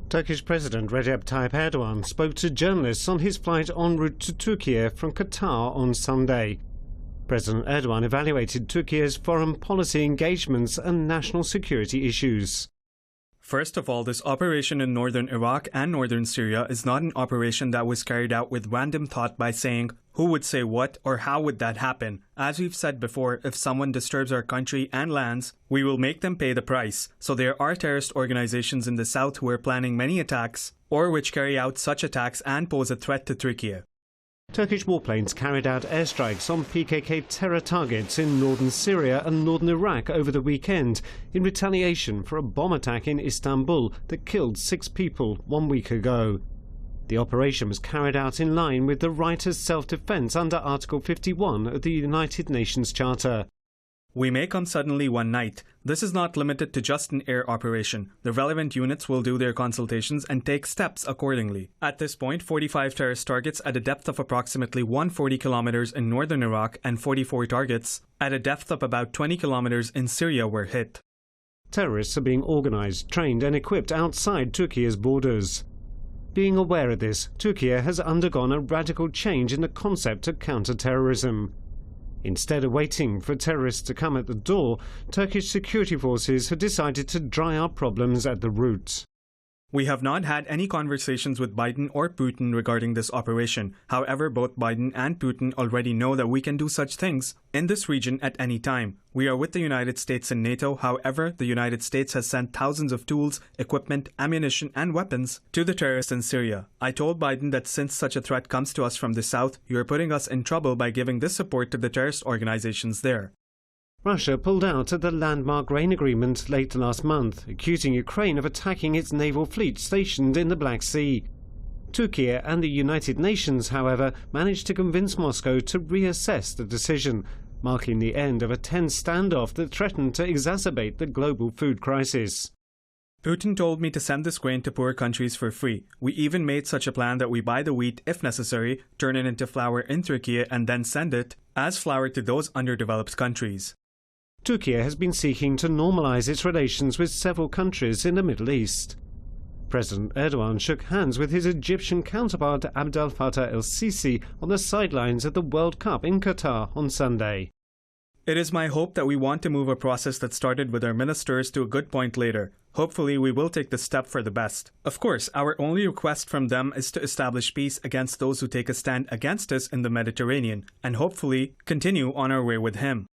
Turkish President Recep Tayyip Erdoğan spoke to journalists on his flight en route to Turkey from Qatar on Sunday. President Erdoğan evaluated Turkey's foreign policy engagements and national security issues. First of all, this operation in northern Iraq and northern Syria is not an operation that was carried out with random thought by saying, who would say what or how would that happen? As we've said before, if someone disturbs our country and lands, we will make them pay the price. So there are terrorist organizations in the south who are planning many attacks, or which carry out such attacks and pose a threat to Turkey. Turkish warplanes carried out airstrikes on PKK terror targets in northern Syria and northern Iraq over the weekend in retaliation for a bomb attack in Istanbul that killed 6 people 1 week ago. The operation was carried out in line with the right of self-defense under Article 51 of the United Nations Charter. We may come suddenly one night. This is not limited to just an air operation. The relevant units will do their consultations and take steps accordingly. At this point, 45 terrorist targets at a depth of approximately 140 kilometers in northern Iraq and 44 targets at a depth of about 20 kilometers in Syria were hit. Terrorists are being organized, trained and equipped outside Turkey's borders. Being aware of this, Turkey has undergone a radical change in the concept of counter-terrorism. Instead of waiting for terrorists to come at the door, Turkish security forces have decided to dry up problems at the roots. We have not had any conversations with Biden or Putin regarding this operation. However, both Biden and Putin already know that we can do such things in this region at any time. We are with the United States and NATO. However, the United States has sent thousands of tools, equipment, ammunition, and weapons to the terrorists in Syria. I told Biden that since such a threat comes to us from the south, you are putting us in trouble by giving this support to the terrorist organizations there. Russia pulled out of the landmark grain agreement late last month, accusing Ukraine of attacking its naval fleet stationed in the Black Sea. Turkey and the United Nations, however, managed to convince Moscow to reassess the decision, marking the end of a tense standoff that threatened to exacerbate the global food crisis. Putin told me to send this grain to poor countries for free. We even made such a plan that we buy the wheat if necessary, turn it into flour in Turkey, and then send it as flour to those underdeveloped countries. Turkey has been seeking to normalize its relations with several countries in the Middle East. President Erdoğan shook hands with his Egyptian counterpart Abdel Fattah el-Sisi on the sidelines of the World Cup in Qatar on Sunday. It is my hope that we want to move a process that started with our ministers to a good point later. Hopefully, we will take this step for the best. Of course, our only request from them is to establish peace against those who take a stand against us in the Mediterranean, and hopefully continue on our way with him.